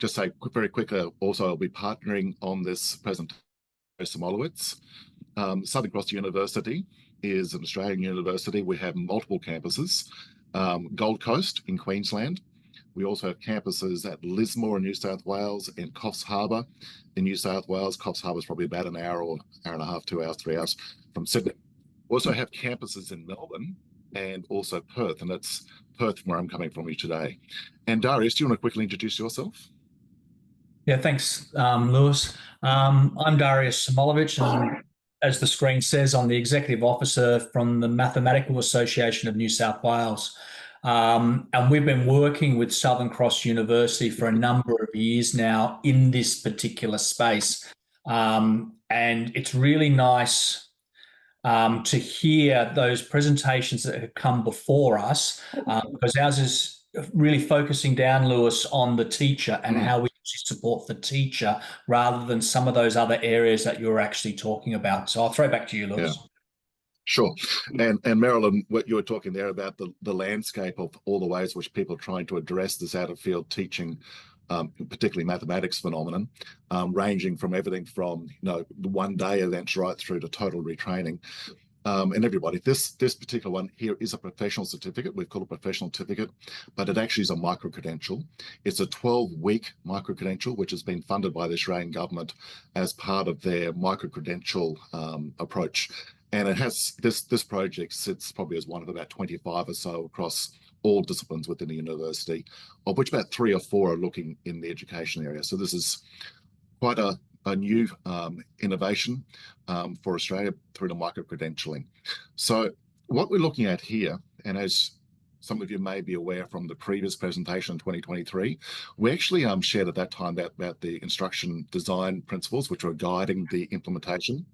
just say very quickly, also I'll be partnering on this presentation with Samojlowicz. Southern Cross University is an Australian university. We have multiple campuses. Gold Coast in Queensland. We also have campuses at Lismore in New South Wales and Coffs Harbour in New South Wales. Coffs Harbour is probably about an hour or hour and a half, 2 hours, 3 hours from Sydney. We also have campuses in Melbourne and also Perth, and that's Perth where I'm coming from today. And Darius, do you want to quickly introduce yourself? Yeah, thanks, Lewes. I'm Darius Samojlowicz, and as the screen says, I'm the Executive Officer from the Mathematical Association of New South Wales. And we've been working with Southern Cross University for a number of years now in this particular space. And it's really nice to hear those presentations that have come before us, because ours is really focusing down, Lewes, on the teacher and how we support the teacher rather than some of those other areas that you're actually talking about. So I'll throw back to you, Lewes. Yeah. Sure. And Marilyn, what you were talking there about the landscape of all the ways which people are trying to address this out-of-field teaching, particularly mathematics phenomenon, ranging from everything from the one-day events right through to total retraining. And everybody, this particular one here is a professional certificate. We've called it a professional certificate, but it actually is a microcredential. It's a 12-week microcredential, which has been funded by the Australian government as part of their microcredential approach. And it has this project sits probably as one of about 25 or so across all disciplines within the university, of which about 3 or 4 are looking in the education area. So this is quite a new innovation for Australia through the microcredentialing. So what we're looking at here, and as some of you may be aware from the previous presentation in 2023, we actually shared at that time about the instruction design principles which are guiding the implementation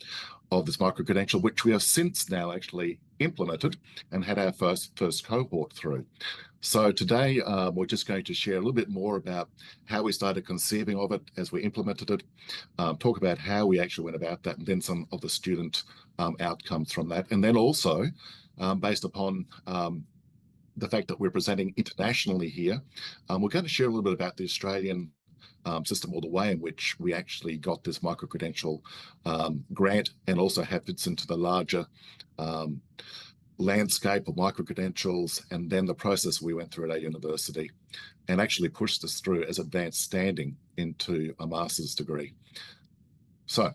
of this microcredential, which we have since now actually implemented and had our first cohort through. So today we're just going to share a little bit more about how we started conceiving of it as we implemented it, talk about how we actually went about that, and then some of the student outcomes from that. And then also, based upon the fact that we're presenting internationally here, we're going to share a little bit about the Australian system, or the way in which we actually got this microcredential grant, and also how it fits into the larger landscape of microcredentials, and then the process we went through at our university and actually pushed us through as advanced standing into a master's degree. So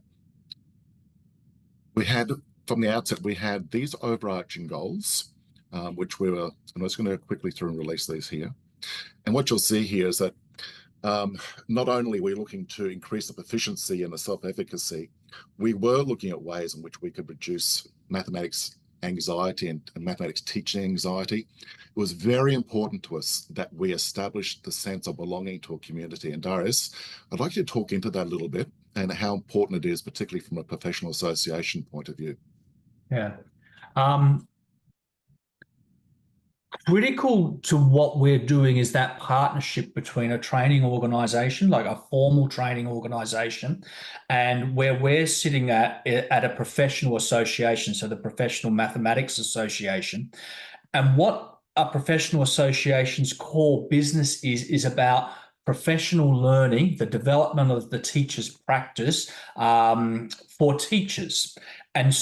we had, from the outset, we had these overarching goals, which we were, and I'm just going to go quickly through and release these here. And what you'll see here is that not only are we looking to increase the proficiency and the self-efficacy, we were looking at ways in which we could reduce mathematics anxiety and mathematics teaching anxiety. It was very important to us that we established the sense of belonging to a community. And Darius, I'd like you to talk into that a little bit and how important it is, particularly from a professional association point of view. Yeah. Critical to what we're doing is that partnership between a training organisation, like a formal training organisation, and where we're sitting at a professional association, so the Professional Mathematics Association. And what a professional association's core business is about professional learning, the development of the teacher's practice for teachers. And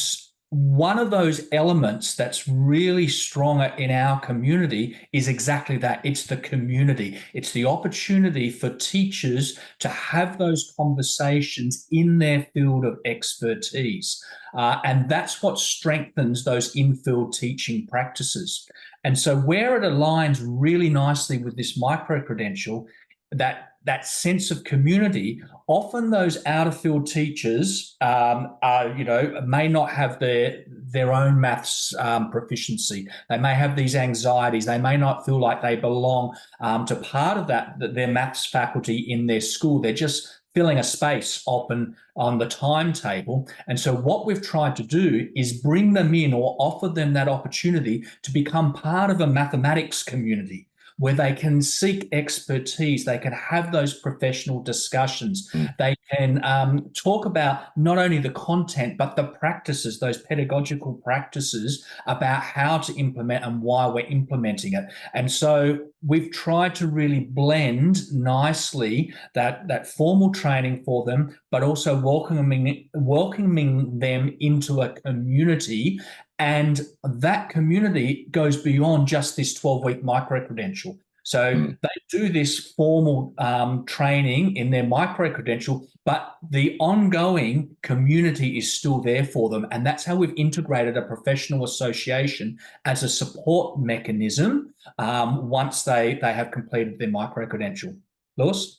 one of those elements that's really strong in our community is exactly that. It's the community. It's the opportunity for teachers to have those conversations in their field of expertise. And that's what strengthens those in-field teaching practices. And so where it aligns really nicely with this micro-credential, that sense of community, often those out-of-field teachers may not have their own maths proficiency. They may have these anxieties. They may not feel like they belong to part of their maths faculty in their school. They're just filling a space open on the timetable. And so what we've tried to do is bring them in or offer them that opportunity to become part of a mathematics community, where they can seek expertise, they can have those professional discussions, they can talk about not only the content, but the practices, those pedagogical practices about how to implement and why we're implementing it. And so we've tried to really blend nicely that formal training for them, but also welcoming them into a community. And that community goes beyond just this 12-week micro-credential. So they do this formal training in their micro-credential, but the ongoing community is still there for them. And that's how we've integrated a professional association as a support mechanism once they have completed their micro-credential. Lewes?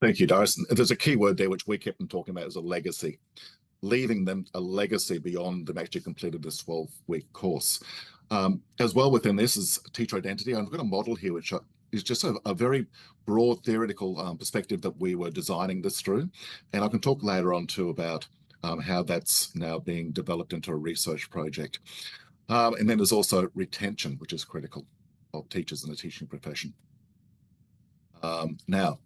Thank you, Darius. And there's a key word there which we kept on talking about, is a legacy. Leaving them a legacy beyond them actually completed this 12-week course. As well within this is teacher identity. I've got a model here which is just a very broad theoretical perspective that we were designing this through. And I can talk later on too about how that's now being developed into a research project. And then there's also retention, which is critical of teachers in the teaching profession. Now,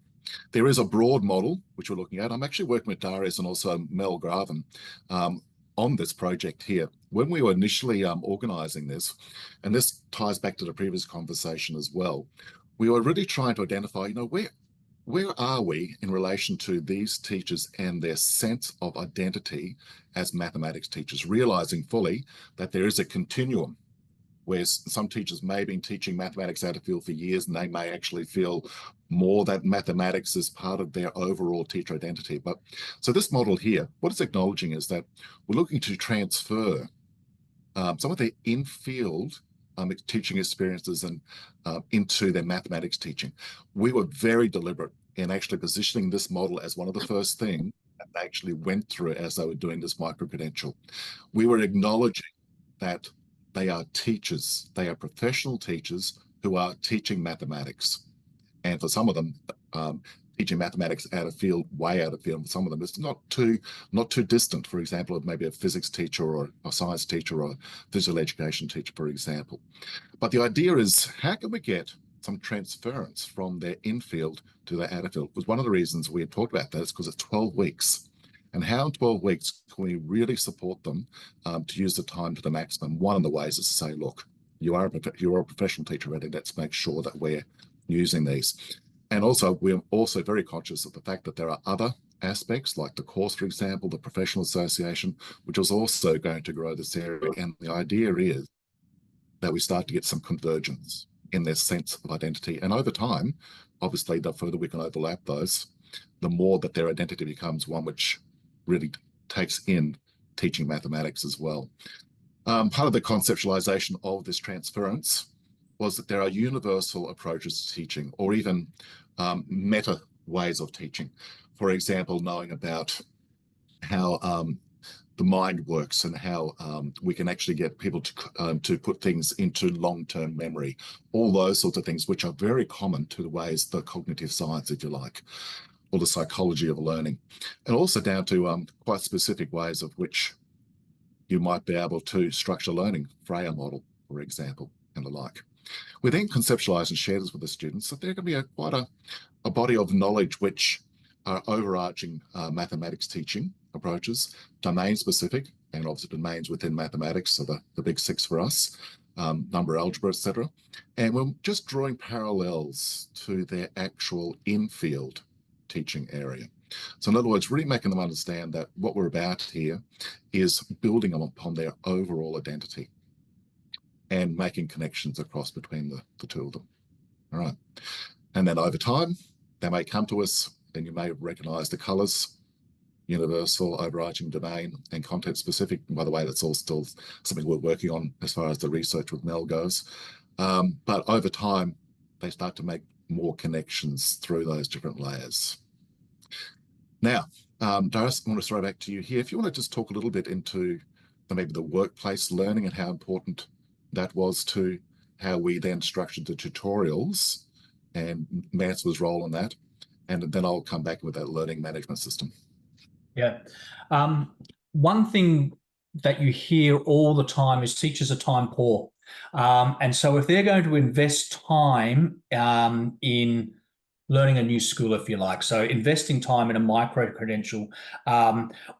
there is a broad model which we're looking at. I'm actually working with Darius and also Mel Graven on this project here. When we were initially organising this, and this ties back to the previous conversation as well, we were really trying to identify, where are we in relation to these teachers and their sense of identity as mathematics teachers, realising fully that there is a continuum where some teachers may have been teaching mathematics out of field for years, and they may actually feel more that mathematics is part of their overall teacher identity. But so this model here, what it's acknowledging is that we're looking to transfer some of their in-field teaching experiences and into their mathematics teaching. We were very deliberate in actually positioning this model as one of the first things that they actually went through as they were doing this micro-credential. We were acknowledging that they are teachers, they are professional teachers who are teaching mathematics. And for some of them, teaching mathematics out of field, way out of field. For some of them, it's not too distant. For example, maybe a physics teacher or a science teacher or a physical education teacher, for example. But the idea is, how can we get some transference from their in-field to their out-of-field? Because one of the reasons we had talked about that is because it's 12 weeks. And how in 12 weeks can we really support them to use the time to the maximum? One of the ways is to say, look, you're a professional teacher already. Let's make sure that we're using these. And also, we're also very conscious of the fact that there are other aspects, like the course, for example, the professional association, which is also going to grow this area. And the idea is that we start to get some convergence in their sense of identity. And over time, obviously, the further we can overlap those, the more that their identity becomes one which really takes in teaching mathematics as well. Part of the conceptualization of this transference was that there are universal approaches to teaching, or even meta ways of teaching. For example, knowing about how the mind works and how we can actually get people to put things into long-term memory, all those sorts of things, which are very common to the ways, the cognitive science, if you like, or the psychology of learning, and also down to quite specific ways of which you might be able to structure learning, Freya model, for example, and the like. We then conceptualize and share this with the students, that there can be quite a body of knowledge which are overarching mathematics teaching approaches, domain specific, and obviously domains within mathematics, so the big six for us, number algebra, etc. And we're just drawing parallels to their actual in-field teaching area. So in other words, really making them understand that what we're about here is building them upon their overall identity and making connections across between the two of them. All right. And then over time, they may come to us, and you may recognize the colors, universal, overarching domain, and content specific. And by the way, that's all still something we're working on as far as the research with Mel goes. But over time, they start to make more connections through those different layers. Now, Darius, I want to throw back to you here. If you want to just talk a little bit into maybe the workplace learning and how important that was to how we then structured the tutorials and Mansell's role in that. And then I'll come back with that learning management system. Yeah. One thing that you hear all the time is teachers are time poor. And so if they're going to invest time in learning a new school, if you like, so investing time in a micro-credential,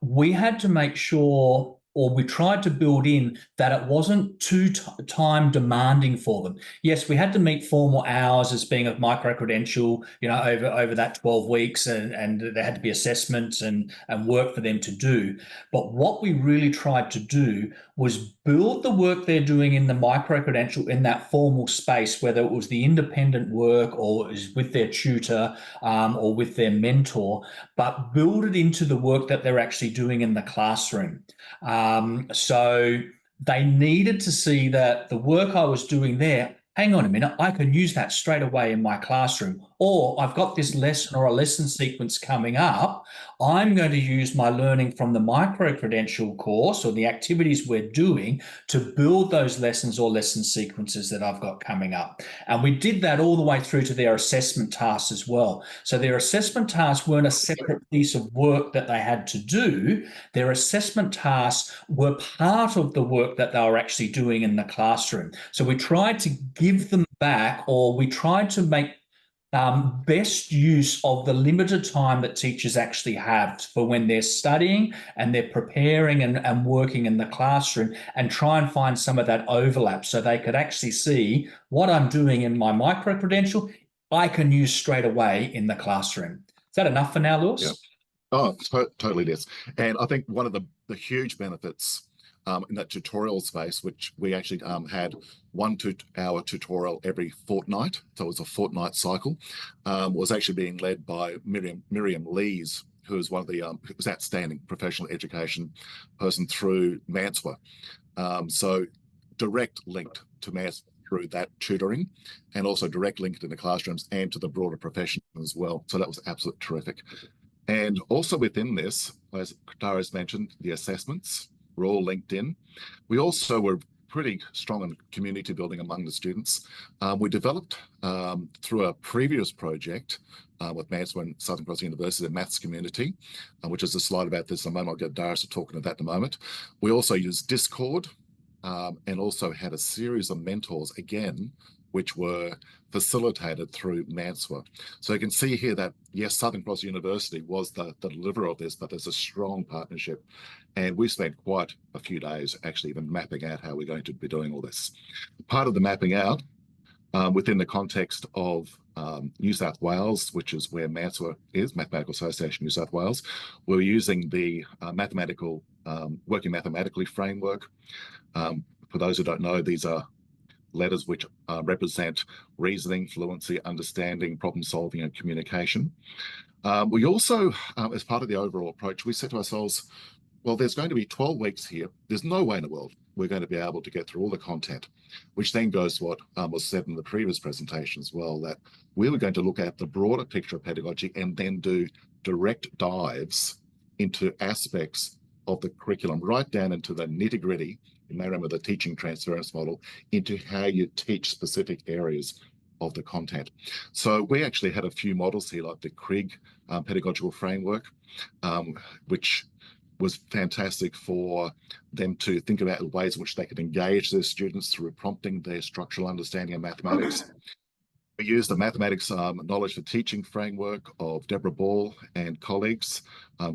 we had to make sure, or we tried to build in, that it wasn't too time demanding for them. Yes, we had to meet formal hours as being a micro-credential, over that 12 weeks, and there had to be assessments and work for them to do. But what we really tried to do was build the work they're doing in the micro-credential in that formal space, whether it was the independent work or it was with their tutor or with their mentor, but build it into the work that they're actually doing in the classroom. So they needed to see that the work I was doing there, hang on a minute, I can use that straight away in my classroom. Or I've got this lesson or a lesson sequence coming up. I'm going to use my learning from the micro-credential course or the activities we're doing to build those lessons or lesson sequences that I've got coming up. And we did that all the way through to their assessment tasks as well. So their assessment tasks weren't a separate piece of work that they had to do. Their assessment tasks were part of the work that they were actually doing in the classroom. So we tried to give them back, or we tried to make best use of the limited time that teachers actually have for when they're studying and they're preparing and working in the classroom, and try and find some of that overlap so they could actually see what I'm doing in my micro-credential, I can use straight away in the classroom. Is that enough for now, Lewes? Yeah. Oh, totally it is. And I think one of the huge benefits in that tutorial space, which we actually had 1 2-hour tutorial every fortnight, so it was a fortnight cycle, was actually being led by Miriam Lees, who is one of the who was outstanding professional education person through Manswa. So direct linked to Manswa through that tutoring, and also direct linked in the classrooms and to the broader profession as well. So that was absolutely terrific. And also within this, as Darius mentioned, the assessments were all linked in. We also were pretty strong in community building among the students. We developed through a previous project with Manswa and Southern Cross University, the maths community, which is a slide about this in a moment. I'll get Darius to talk about that in a moment. We also used Discord and also had a series of mentors, again, which were facilitated through Manswa. So you can see here that, yes, Southern Cross University was the deliverer of this, but there's a strong partnership. And we spent quite a few days actually even mapping out how we're going to be doing all this. Part of the mapping out within the context of New South Wales, which is where Manswa is, Mathematical Association New South Wales, we're using the working mathematically framework. For those who don't know, these are letters which represent reasoning, fluency, understanding, problem solving, and communication. We also, as part of the overall approach, we said to ourselves, well, there's going to be 12 weeks here. There's no way in the world we're going to be able to get through all the content, which then goes to what was said in the previous presentation as well, that we were going to look at the broader picture of pedagogy and then do direct dives into aspects of the curriculum, right down into the nitty-gritty. You may remember the teaching transference model, into how you teach specific areas of the content. So we actually had a few models here, like the Krieg pedagogical framework, which was fantastic for them to think about ways in which they could engage their students through prompting their structural understanding of mathematics. We used the mathematics knowledge for teaching framework of Deborah Ball and colleagues,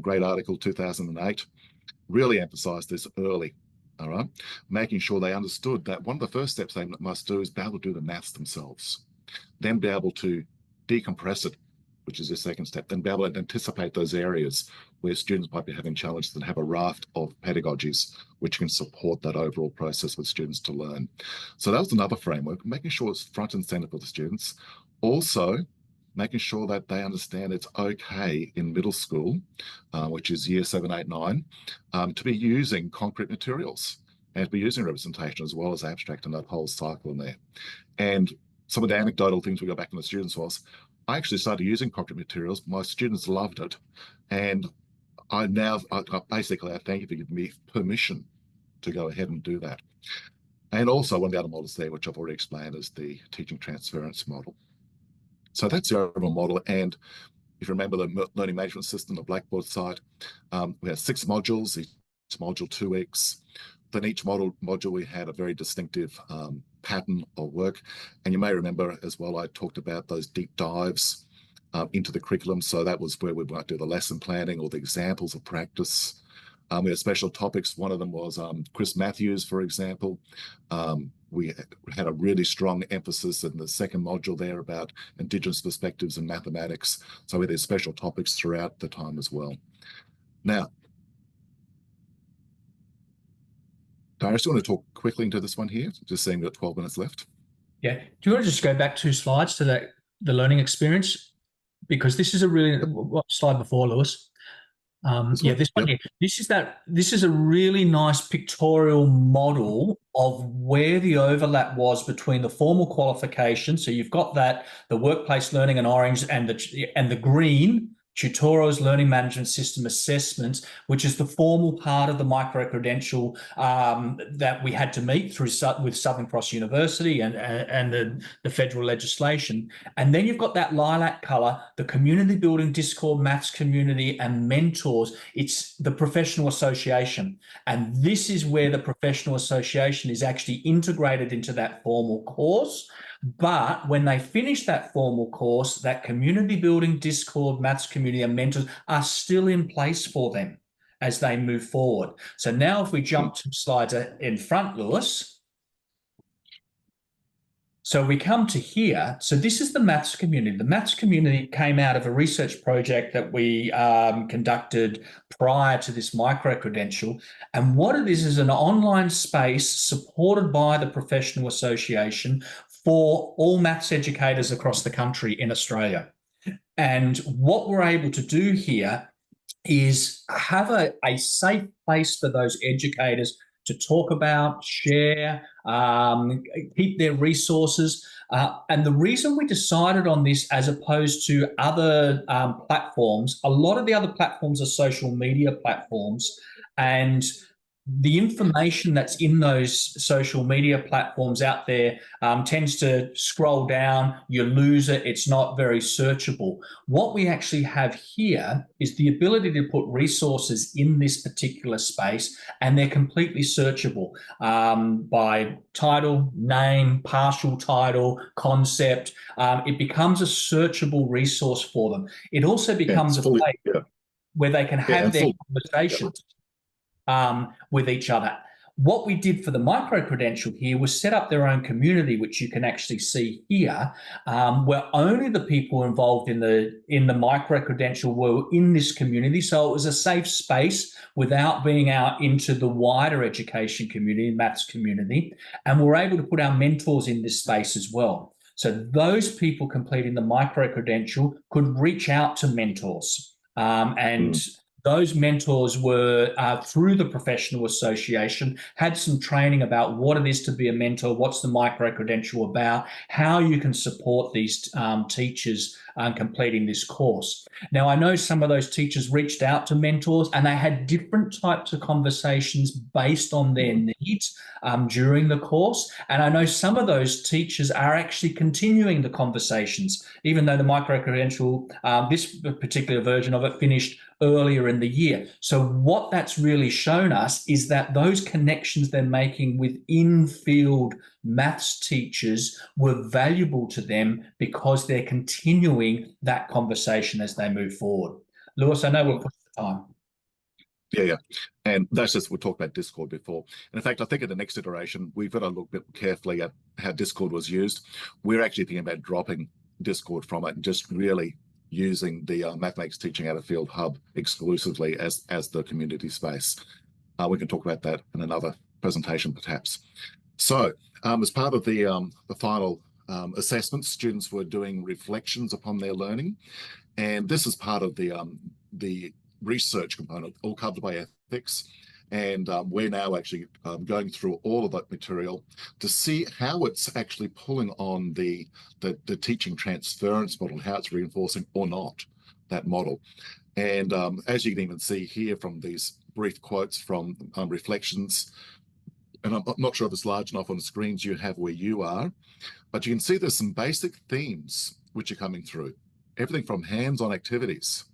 great article 2008, really emphasized this early. All right, making sure they understood that one of the first steps they must do is be able to do the maths themselves, then be able to decompress it, which is the second step, then be able to anticipate those areas where students might be having challenges and have a raft of pedagogies which can support that overall process for students to learn. So that was another framework, making sure it's front and center for the students. Also, making sure that they understand it's okay in middle school, which is year 7, 8, 9, to be using concrete materials and to be using representation as well as abstract and that whole cycle in there. And some of the anecdotal things we got back from the students was, I actually started using concrete materials. My students loved it. And I basically thank you for giving me permission to go ahead and do that. And also one of the other models there, which I've already explained, is the teaching transference model. So that's the overall model. And if you remember the learning management system, the Blackboard side, we had 6 modules, each module 2 weeks. then each module we had a very distinctive pattern of work. And you may remember as well, I talked about those deep dives into the curriculum. So that was where we might do the lesson planning or the examples of practice. We had special topics. One of them was Chris Matthews, for example. We had a really strong emphasis in the second module there about Indigenous perspectives in mathematics. So we had special topics throughout the time as well. Now, Darius, do you want to talk quickly into this one here? Just saying we've got 12 minutes left. Yeah. Do you want to just go back 2 slides to the learning experience? Because this is a really, what slide before, Lewis? This one here. This is a really nice pictorial model of where the overlap was between the formal qualification. So you've got that, the workplace learning in orange, and the green, tutorials, learning management system assessments, which is the formal part of the micro-credential that we had to meet with Southern Cross University and the federal legislation. And then you've got that lilac colour, the community building, Discord, maths community, and mentors. It's the professional association. And this is where the professional association is actually integrated into that formal course. But when they finish that formal course, that community building, Discord, maths community, and mentors are still in place for them as they move forward. So now if we jump 2 slides in front, Lewis. So we come to here. So this is the maths community. The maths community came out of a research project that we conducted prior to this micro-credential. And what it is an online space supported by the Professional Association for all maths educators across the country in Australia. And what we're able to do here is have a safe place for those educators to talk about, share, keep their resources. And the reason we decided on this as opposed to other platforms, a lot of the other platforms are social media platforms, and the information that's in those social media platforms out there tends to scroll down, you lose it, it's not very searchable. What we actually have here is the ability to put resources in this particular space, and they're completely searchable by title, name, partial title, concept. It becomes a searchable resource for them. It also becomes a place where they can have their conversations with each other. What we did for the micro-credential here was set up their own community, which you can actually see here, where only the people involved in the micro-credential were in this community. So it was a safe space without being out into the wider education community, maths community. And we're able to put our mentors in this space as well. So those people completing the micro-credential could reach out to mentors those mentors were through the Professional Association, had some training about what it is to be a mentor, what's the micro-credential about, how you can support these teachers completing this course. Now, I know some of those teachers reached out to mentors and they had different types of conversations based on their needs during the course. And I know some of those teachers are actually continuing the conversations, even though the micro-credential, this particular version of it, finished earlier in the year. So what that's really shown us is that those connections they're making with in-field maths teachers were valuable to them because they're continuing that conversation as they move forward. Lewis, I know we're pushed for time. Yeah. And that's just, we talked about Discord before. And in fact, I think in the next iteration, we've got to look a bit carefully at how Discord was used. We're actually thinking about dropping Discord from it and just really using the Mathematics Teaching Out of Field Hub exclusively as the community space. We can talk about that in another presentation, perhaps. So, as part of the final assessment, students were doing reflections upon their learning, and this is part of the research component, all covered by ethics. And we're now actually going through all of that material to see how it's actually pulling on the teaching transference model, how it's reinforcing or not that model. And as you can even see here from these brief quotes from reflections, and I'm not sure if it's large enough on the screens you have where you are, but you can see there's some basic themes which are coming through. Everything from hands-on activities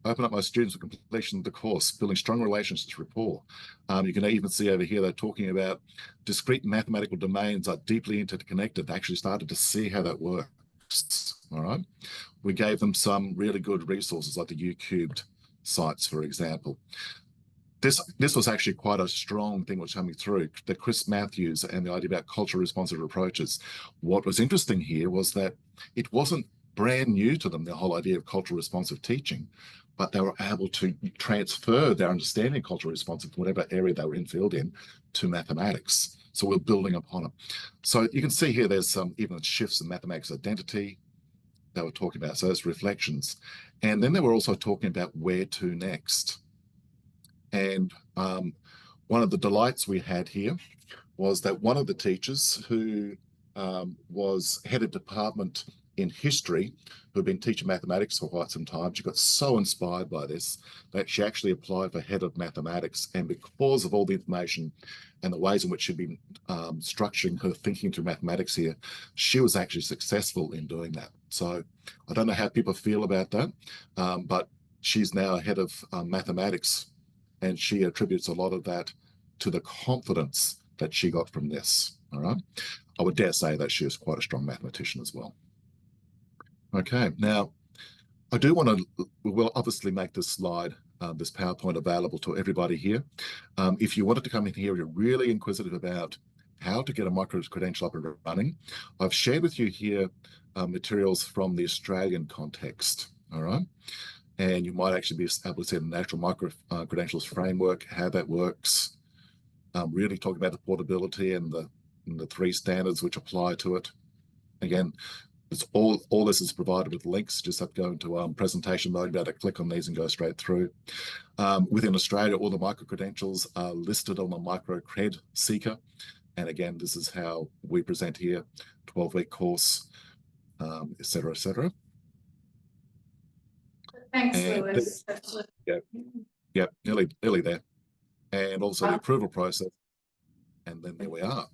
open up my students for completion of the course, building strong relationships, rapport. You can even see over here, they're talking about discrete mathematical domains are deeply interconnected. They actually started to see how that works, all right? We gave them some really good resources like the U-cubed sites, for example. This was actually quite a strong thing was coming through, the Chris Matthews and the idea about culturally responsive approaches. What was interesting here was that it wasn't brand new to them, the whole idea of culturally responsive teaching, but they were able to transfer their understanding of culturally responsive from whatever area they were infield in to mathematics. So we're building upon it. So you can see here there's some even shifts in mathematics identity they were talking about, so those reflections. And then they were also talking about where to next. And one of the delights we had here was that one of the teachers who was head of department in history, who had been teaching mathematics for quite some time, she got so inspired by this that she actually applied for head of mathematics. And because of all the information and the ways in which she'd been structuring her thinking through mathematics here, she was actually successful in doing that. So I don't know how people feel about that, but she's now head of mathematics, and she attributes a lot of that to the confidence that she got from this, all right? I would dare say that she is quite a strong mathematician as well. Okay, now, I do want to, we'll obviously make this slide, this PowerPoint available to everybody here. If you wanted to come in here, you're really inquisitive about how to get a micro-credential up and running, I've shared with you here materials from the Australian context, all right? And you might actually be able to see the natural micro-credentials framework, how that works, really talking about the portability and the 3 standards which apply to it. Again, it's all this is provided with links. Just have to go into presentation mode, be able to click on these and go straight through. Within Australia, all the micro-credentials are listed on the microcred seeker. And again, this is how we present here, 12-week course, et cetera, et cetera. Thanks, And Lewes. Yeah, nearly there. And also the approval process. And then there we are.